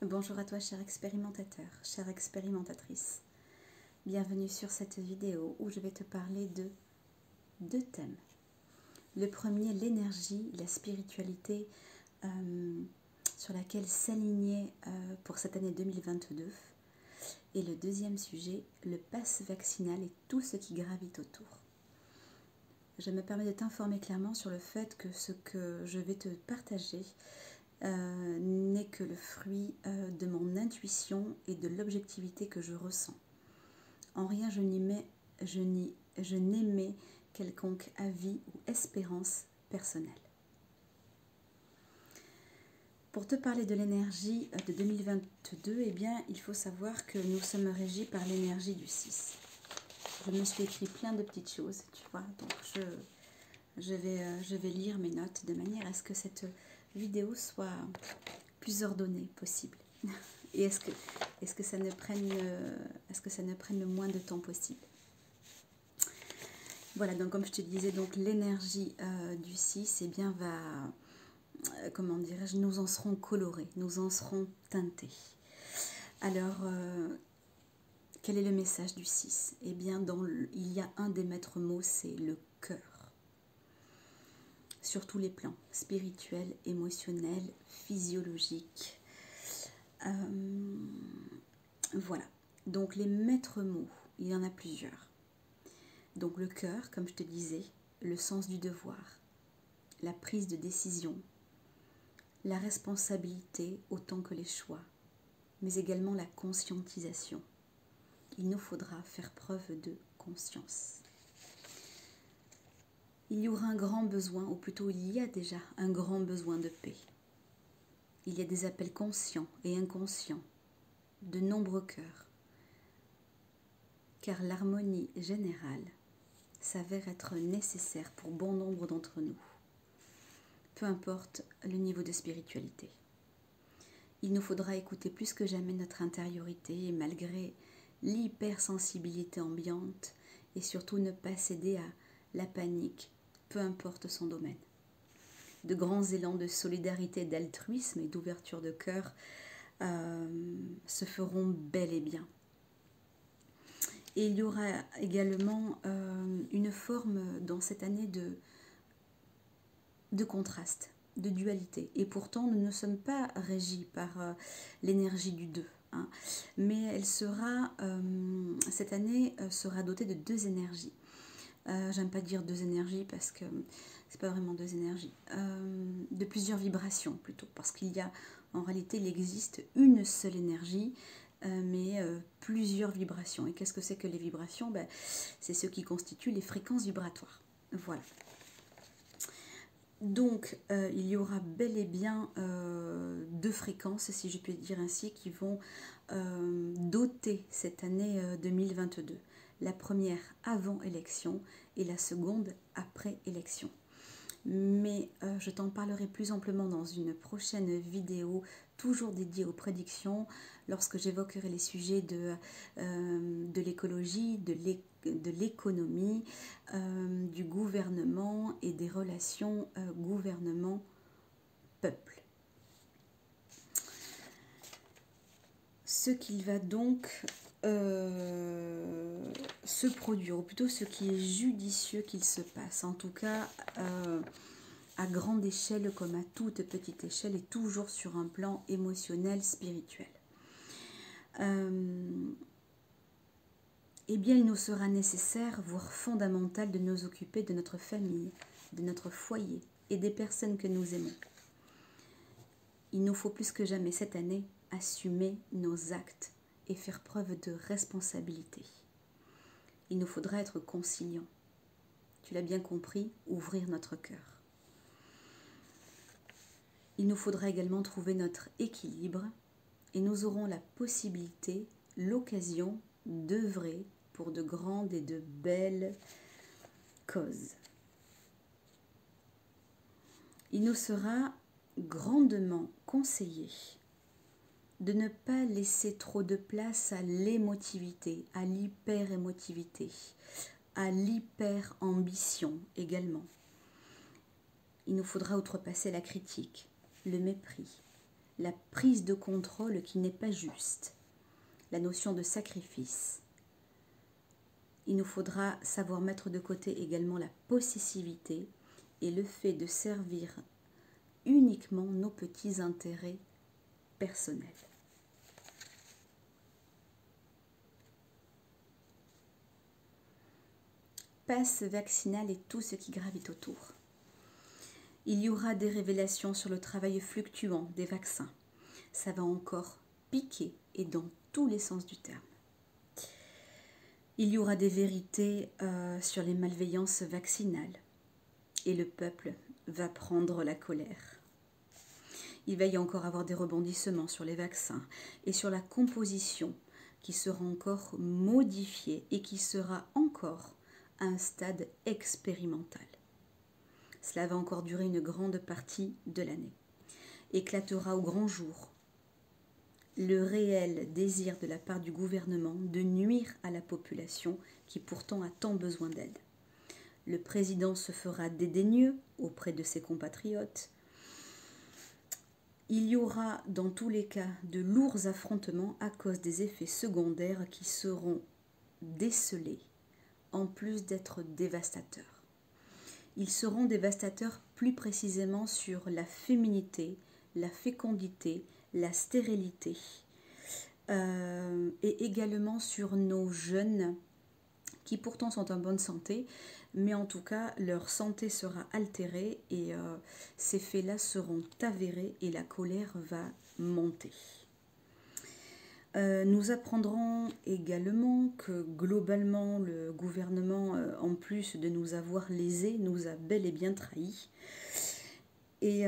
Bonjour à toi, cher expérimentateur, chère expérimentatrice. Bienvenue sur cette vidéo où je vais te parler de deux thèmes. Le premier, l'énergie, la spiritualité sur laquelle s'aligner pour cette année 2022. Et le deuxième sujet, le pass vaccinal et tout ce qui gravite autour. Je me permets de t'informer clairement sur le fait que ce que je vais te partager n'est que le fruit de mon intuition et de l'objectivité que je ressens. En rien je n'émets quelconque avis ou espérance personnelle. Pour te parler de l'énergie de 2022, eh bien, il faut savoir que nous sommes régis par l'énergie du 6. Je me suis écrit plein de petites choses, tu vois, donc je vais lire mes notes de manière à ce que cette vidéo soit plus ordonnée possible. Et est-ce que ça ne prenne le moins de temps possible. Voilà, donc comme je te disais, donc l'énergie du 6, eh bien, va, comment dirais-je, nous en serons colorés, nous en serons teintés. Alors, quel est le message du 6? Eh bien, il y a un des maîtres mots, c'est le cœur. Sur tous les plans, spirituel, émotionnel, physiologique. Voilà. Donc les maîtres mots, il y en a plusieurs. Donc le cœur, comme je te disais, le sens du devoir, la prise de décision, la responsabilité autant que les choix, mais également la conscientisation. Il nous faudra faire preuve de conscience. Il y aura un grand besoin, ou plutôt il y a déjà un grand besoin de paix. Il y a des appels conscients et inconscients, de nombreux cœurs, car l'harmonie générale s'avère être nécessaire pour bon nombre d'entre nous, peu importe le niveau de spiritualité. Il nous faudra écouter plus que jamais notre intériorité, et malgré l'hypersensibilité ambiante, et surtout ne pas céder à la panique, peu importe son domaine. De grands élans de solidarité, d'altruisme et d'ouverture de cœur se feront bel et bien. Et il y aura également une forme dans cette année de contraste, de dualité. Et pourtant, nous ne sommes pas régis par l'énergie du 2. Hein, mais elle sera, cette année sera dotée de deux énergies. J'aime pas dire deux énergies parce que c'est pas vraiment deux énergies. De plusieurs vibrations plutôt. Parce qu'il y a, en réalité, il existe une seule énergie, mais plusieurs vibrations. Et qu'est-ce que c'est que les vibrations? C'est ce qui constitue les fréquences vibratoires. Voilà. Donc, il y aura bel et bien deux fréquences, si je peux dire ainsi, qui vont doter cette année 2022. La première avant élection et la seconde après élection. Mais je t'en parlerai plus amplement dans une prochaine vidéo, toujours dédiée aux prédictions, lorsque j'évoquerai les sujets de l'écologie, de l'économie, du gouvernement et des relations gouvernement-peuple. Ce qu'il va donc se produire, ou plutôt ce qui est judicieux qu'il se passe, en tout cas à grande échelle comme à toute petite échelle, et toujours sur un plan émotionnel, spirituel. Eh bien, il nous sera nécessaire, voire fondamental, de nous occuper de notre famille, de notre foyer et des personnes que nous aimons. Il nous faut plus que jamais cette année assumer nos actes et faire preuve de responsabilité. Il nous faudra être conciliants. Tu l'as bien compris, ouvrir notre cœur. Il nous faudra également trouver notre équilibre et nous aurons la possibilité, l'occasion d'œuvrer pour de grandes et de belles causes. Il nous sera grandement conseillé de ne pas laisser trop de place à l'émotivité, à l'hyper-émotivité, à l'hyper-ambition également. Il nous faudra outrepasser la critique, le mépris, la prise de contrôle qui n'est pas juste, la notion de sacrifice. Il nous faudra savoir mettre de côté également la possessivité et le fait de servir uniquement nos petits intérêts personnels. Passe vaccinal et tout ce qui gravite autour. Il y aura des révélations sur le travail fluctuant des vaccins. Ça va encore piquer et dans tous les sens du terme. Il y aura des vérités sur les malveillances vaccinales et le peuple va prendre la colère. Il va y encore avoir des rebondissements sur les vaccins et sur la composition qui sera encore modifiée et qui sera encore à un stade expérimental. Cela va encore durer une grande partie de l'année. Éclatera au grand jour le réel désir de la part du gouvernement de nuire à la population qui pourtant a tant besoin d'aide. Le président se fera dédaigneux auprès de ses compatriotes. Il y aura dans tous les cas de lourds affrontements à cause des effets secondaires qui seront décelés, en plus d'être dévastateurs. Ils seront dévastateurs plus précisément sur la féminité, la fécondité, la stérilité et également sur nos jeunes qui pourtant sont en bonne santé, mais en tout cas leur santé sera altérée et ces faits-là seront avérés et la colère va monter. Nous apprendrons également que globalement le gouvernement, en plus de nous avoir lésés, nous a bel et bien trahis. Et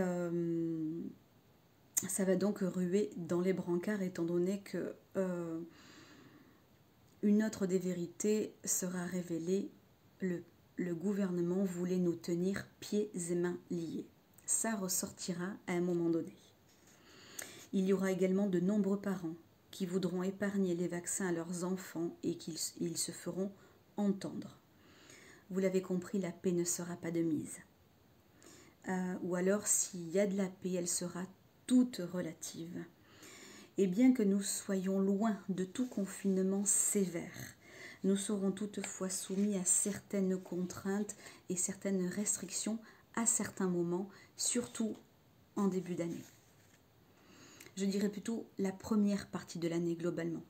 ça va donc ruer dans les brancards étant donné que une autre des vérités sera révélée. Le gouvernement voulait nous tenir pieds et mains liés. Ça ressortira à un moment donné. Il y aura également de nombreux parents qui voudront épargner les vaccins à leurs enfants et qu'ils se feront entendre. Vous l'avez compris, la paix ne sera pas de mise. Ou alors, s'il y a de la paix, elle sera toute relative. Et bien que nous soyons loin de tout confinement sévère, nous serons toutefois soumis à certaines contraintes et certaines restrictions à certains moments, surtout en début d'année. Je dirais plutôt la première partie de l'année globalement.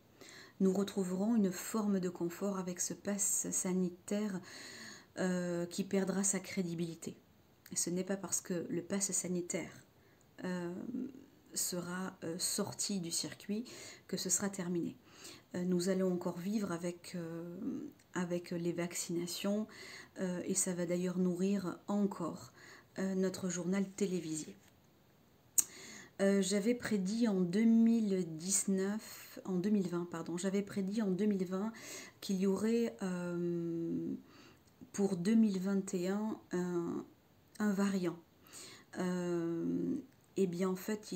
Nous retrouverons une forme de confort avec ce pass sanitaire qui perdra sa crédibilité. Et ce n'est pas parce que le pass sanitaire sera sorti du circuit que ce sera terminé. Nous allons encore vivre avec les vaccinations et ça va d'ailleurs nourrir encore notre journal télévisé. J'avais prédit en 2020 qu'il y aurait pour 2021 un variant. Et bien en fait,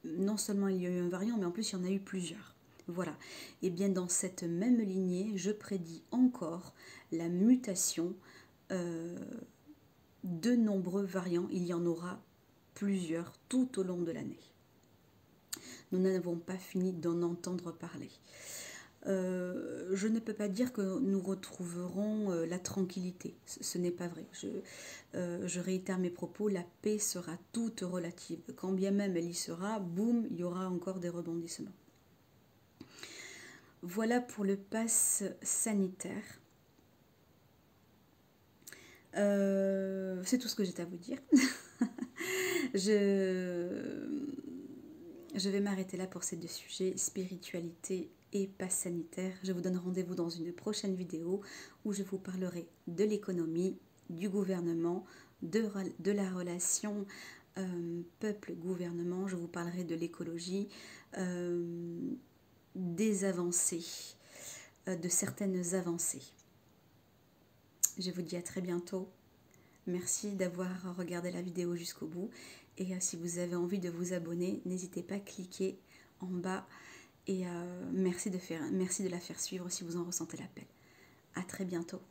non seulement il y a eu un variant, mais en plus il y en a eu plusieurs. Voilà. Et bien dans cette même lignée, je prédis encore la mutation de nombreux variants. Il y en aura plusieurs tout au long de l'année. Nous n'avons pas fini d'en entendre parler. Je ne peux pas dire que nous retrouverons la tranquillité. Ce n'est pas vrai. Je réitère mes propos, la paix sera toute relative. Quand bien même elle y sera, boum, il y aura encore des rebondissements. Voilà pour le pass sanitaire. C'est tout ce que j'ai à vous dire. Je vais m'arrêter là pour ces deux sujets, spiritualité et pass sanitaire. Je vous donne rendez-vous dans une prochaine vidéo où je vous parlerai de l'économie, du gouvernement, de la relation peuple-gouvernement. Je vous parlerai de l'écologie, des avancées, de certaines avancées. Je vous dis à très bientôt. Merci d'avoir regardé la vidéo jusqu'au bout. Et si vous avez envie de vous abonner, n'hésitez pas à cliquer en bas. Et merci de la faire suivre si vous en ressentez l'appel. À très bientôt.